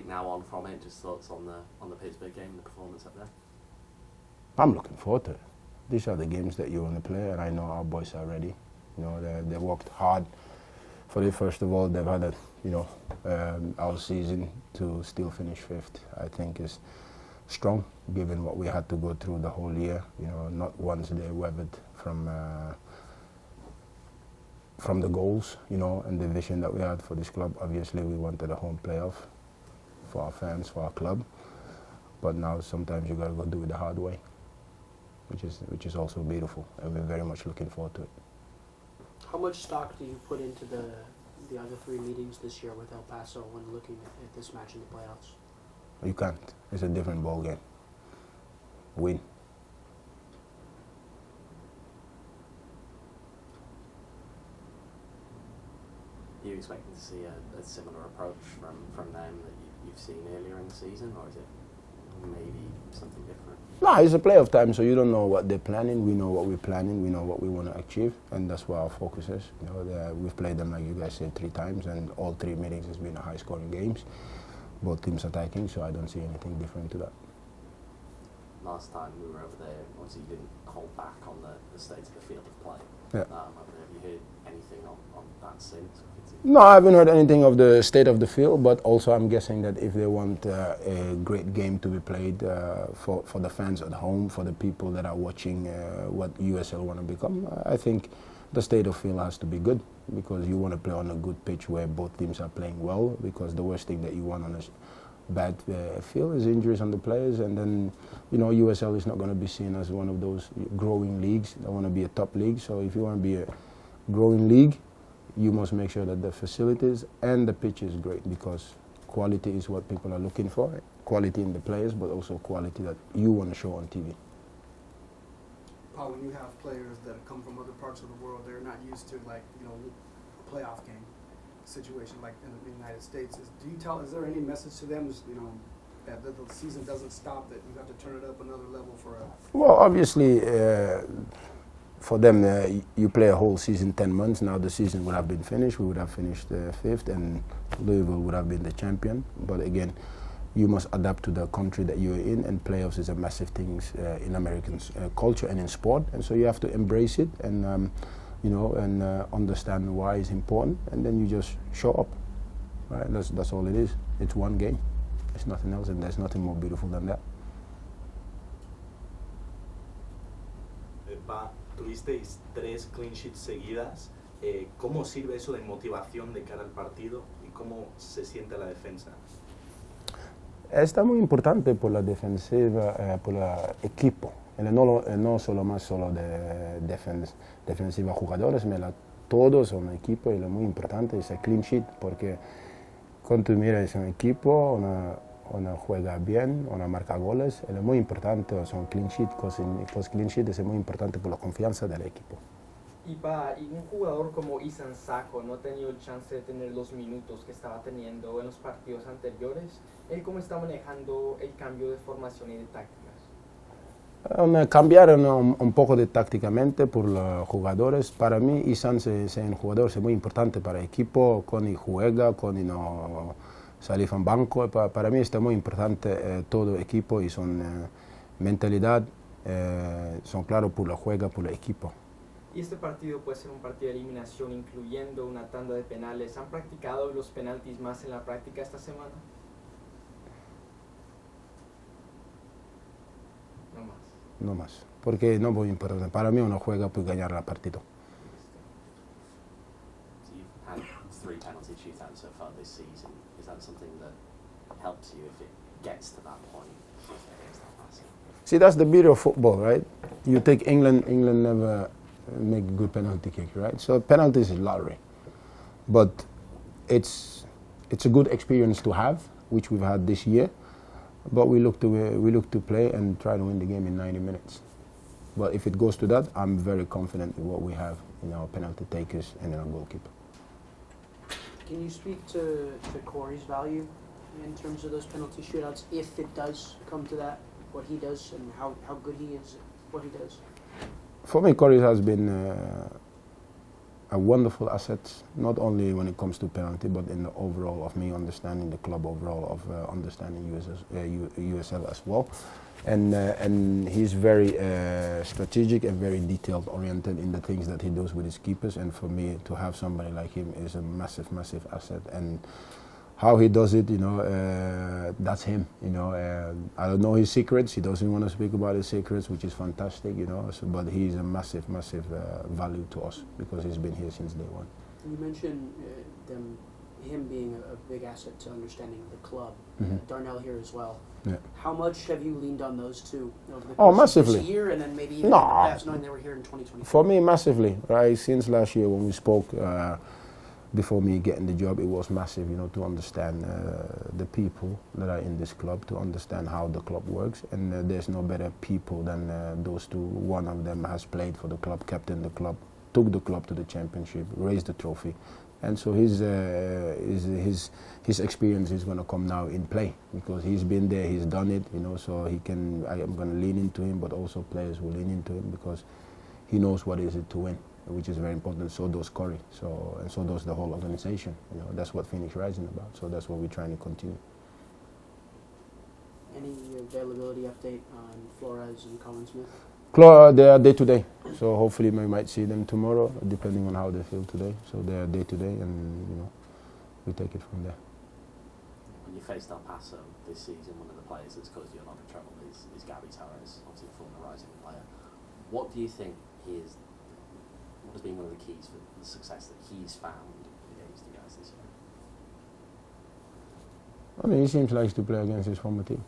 now on from it? Just thoughts on the Pittsburgh game, the performance up there? I'm looking forward to it. These are the games that you want to play, and I know our boys are ready. You know, they worked hard for it. First of all, they've had a, our season to still finish fifth. I think is strong, given what we had to go through the whole year. You know, not once they wavered from the goals, and the vision that we had for this club. Obviously, we wanted a home playoff for our fans, for our club. But now sometimes you got to go do it the hard way, which is also beautiful, and we're very much looking forward to it. How much stock do you put into the other three meetings this year with El Paso when looking at this match in the playoffs? You can't. It's a different ball game. Win. Are you expecting to see a similar approach from them that you've seen earlier in the season, or is it maybe something different? No, it's a playoff time, so you don't know what they're planning. We know what we're planning. We know what we want to achieve, and that's where our focus is. We've played them, like you guys said, 3 times, and all 3 meetings has been high-scoring games. Both teams attacking, so I don't see anything different to that. Last time we were over there, obviously you didn't hold back on the state of the field of play. Yeah. Have you heard anything on that since? No, I haven't heard anything of the state of the field, but also I'm guessing that if they want a great game to be played for the fans at home, for the people that are watching what USL want to become, I think the state of field has to be good, because you want to play on a good pitch where both teams are playing well, because the worst thing that you want on a bad field is injuries on the players, and then USL is not going to be seen as one of those growing leagues. They want to be a top league, so if you want to be a growing league, you must make sure that the facilities and the pitch is great, because quality is what people are looking for. Quality in the players, but also quality that you want to show on TV. Paul, when you have players that come from other parts of the world, they're not used to a playoff game situation like in the United States. Is there any message to them, that the season doesn't stop, that you have to turn it up another level for a... Well, obviously, for them, you play a whole season, 10 months. Now the season would have been finished. We would have finished 5th, and Louisville would have been the champion. But again, you must adapt to the country that you're in, and playoffs is a massive thing in American culture and in sport. And so you have to embrace it and, understand why it's important, and then you just show up. Right? That's all it is. It's one game. It's nothing else, and there's nothing more beautiful than that. Tuvisteis 3 clean sheets seguidas. ¿Cómo sirve eso de motivación de cara al partido y cómo se siente la defensa? Está muy importante por la defensiva, por el equipo. No solo de defensiva jugadores, pero todos son un equipo, y lo muy importante es el clean sheet, porque cuando tú miras un equipo, uno juega bien, uno marca goles, es muy importante, son clean sheet, los clean sheet es muy importante por la confianza del equipo. Y un jugador como Isan Sako no ha tenido el chance de tener los minutos que estaba teniendo en los partidos anteriores. ¿Él cómo está manejando el cambio de formación y de tácticas? Cambiaron un poco de tácticamente por los jugadores. Para mí, Isan es un jugador muy importante para el equipo, cuando juega, cuando sale del banco. Para mí está muy importante todo el equipo, y son mentalidad, son claros por la juega, por el equipo. Y este partido puede ser un partido de eliminación, incluyendo una tanda de penales. ¿Han practicado los penaltis más en la práctica esta semana? No más. No más, porque no es muy importante. Para mí uno juega por ganar el partido. So you've had 3 penalty shootouts so far this season. Is that something that helps you if it gets to that point? See, that's the beauty of football, right? You take England never make a good penalty kick, right? So penalties is lottery, but it's a good experience to have, which we've had this year. But we look to play and try to win the game in 90 minutes. But if it goes to that, I'm very confident in what we have in our penalty takers and in our goalkeeper. Can you speak to Corey's value in terms of those penalty shootouts, if it does come to that, what he does and how good he is at what he does? For me, Corey has been a wonderful asset, not only when it comes to penalty, but in the overall of me understanding the club overall, of understanding USL as well. And he's very strategic and very detailed oriented in the things that he does with his keepers. And for me, to have somebody like him is a massive, massive asset. And how he does it, that's him. I don't know his secrets. He doesn't want to speak about his secrets, which is fantastic. So, but he's a massive, massive value to us because he's been here since day one. You mentioned him being a big asset to understanding the club. Darnell here as well. Yeah. How much have you leaned on those two over the Oh, course massively. of this year, and then maybe even perhaps knowing they were here in 2020? For me, massively, right? Since last year when we spoke, before me getting the job, it was massive, to understand the people that are in this club, to understand how the club works. And there's no better people than those two. One of them has played for the club, captained the club, took the club to the championship, raised the trophy. And so his experience is going to come now in play because he's been there, he's done it, so I am going to lean into him, but also players will lean into him because he knows what is it to win, which is very important. So does Corey, and so does the whole organization. That's what Phoenix Rising about. So that's what we're trying to continue. Any availability update on Flores and Colin Smith? They are day to day, so hopefully we might see them tomorrow, depending on how they feel today. So they are day to day, and we take it from there. When you faced El Paso this season, one of the players that's caused you a lot of trouble is Gabby Torres, obviously a former Rising player. What do you think what has been one of the keys for the success that he's found against you guys this year? I mean, he seems like to play against his former team.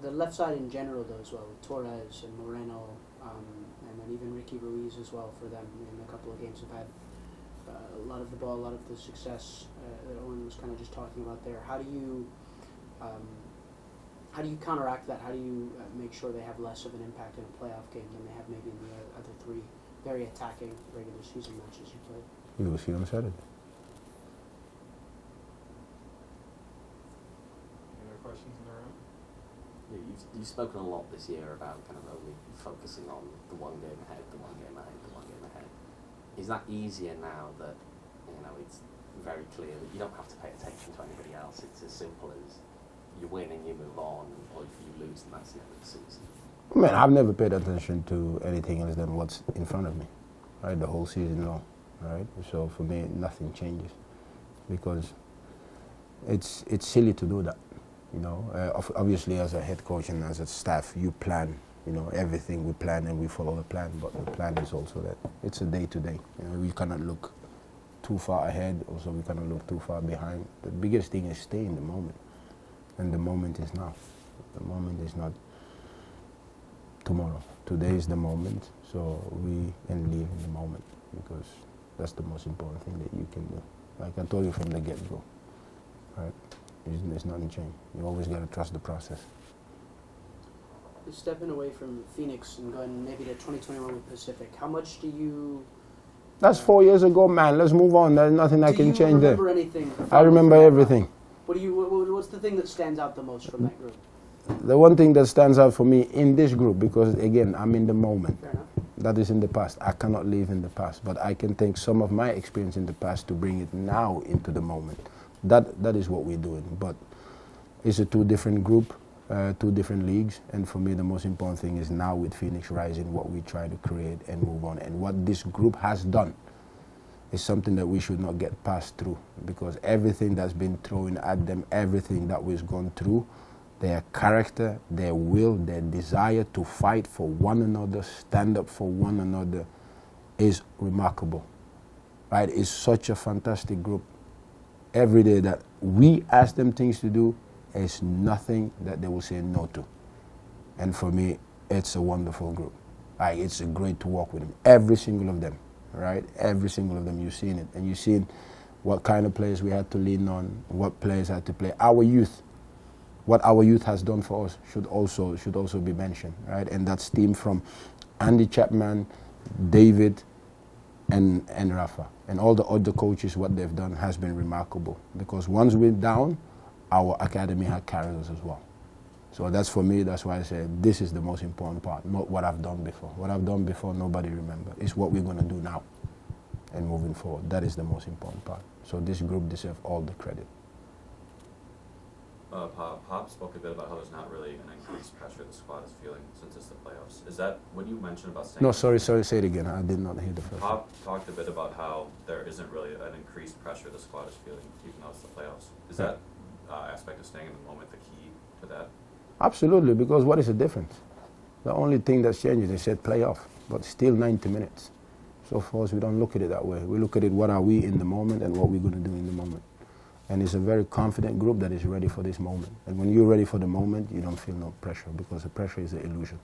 The left side in general, though, as well, with Torres and Moreno, and then even Ricky Ruiz as well for them in a couple of games have had a lot of the ball, a lot of the success that Owen was kind of just talking about there. How do you counteract that? How do you make sure they have less of an impact in a playoff game than they have maybe in the other three very attacking regular season matches you played? You will see on Saturday. Any other questions in the room? You've spoken a lot this year about kind of only focusing on the one game ahead, the one game ahead, the one game ahead. Is that easier now that it's very clear that you don't have to pay attention to anybody else? It's as simple as you win and you move on, or if you lose, and that's the end of the season. I mean, I've never paid attention to anything else than what's in front of me, right? The whole season long, right? So for me, nothing changes because it's silly to do that. Obviously as a head coach and as a staff, you plan, everything we plan and we follow the plan, but the plan is also that it's a day to day. We cannot look too far ahead, also we cannot look too far behind. The biggest thing is stay in the moment, and the moment is now. The moment is not tomorrow. Today is the moment, so we can live in the moment because that's the most important thing that you can do. Like I told you from the get-go, right? There's nothing changed. You always got to trust the process. Stepping away from Phoenix and going maybe to 2021 with Pacific, how much do you... That's 4 years ago, man. Let's move on. There's nothing I can change there. Do you remember anything? I remember everything. What's the thing that stands out the most from that group? The one thing that stands out for me in this group, because again, I'm in the moment. Fair enough. That is in the past. I cannot live in the past, but I can take some of my experience in the past to bring it now into the moment. That is what we're doing, but it's a two different group, two different leagues, and for me the most important thing is now with Phoenix Rising what we try to create and move on, and what this group has done is something that we should not get passed through, because everything that's been thrown at them, everything that we've gone through, their character, their will, their desire to fight for one another, stand up for one another is remarkable, right? It's such a fantastic group. Every day that we ask them things to do, is nothing that they will say no to. And for me, it's a wonderful group. Like, it's great to work with them. Every single of them, right? Every single of them, you've seen it. And you've seen what kind of players we had to lean on, what players had to play. Our youth, what our youth has done for us should also be mentioned, right? And that's team from Andy Chapman, David, and Rafa. And all the other coaches, what they've done has been remarkable. Because once we're down, our academy had carried us as well. So that's for me, that's why I say this is the most important part, not what I've done before. What I've done before, nobody remember. It's what we're going to do now and moving forward. That is the most important part. So this group deserves all the credit. Pop spoke a bit about how there's not really an increased pressure the squad is feeling since it's the playoffs. Is that what you mentioned about staying? No, sorry, say it again. I did not hear the first. Pop talked a bit about how there isn't really an increased pressure the squad is feeling, even though it's the playoffs. Is that aspect of staying in the moment the key to that? Absolutely, because what is the difference? The only thing that's changed, they said playoff, but still 90 minutes. So for us, we don't look at it that way. We look at it, what are we in the moment and what we're going to do in the moment. And it's a very confident group that is ready for this moment. And when you're ready for the moment, you don't feel no pressure because the pressure is an illusion.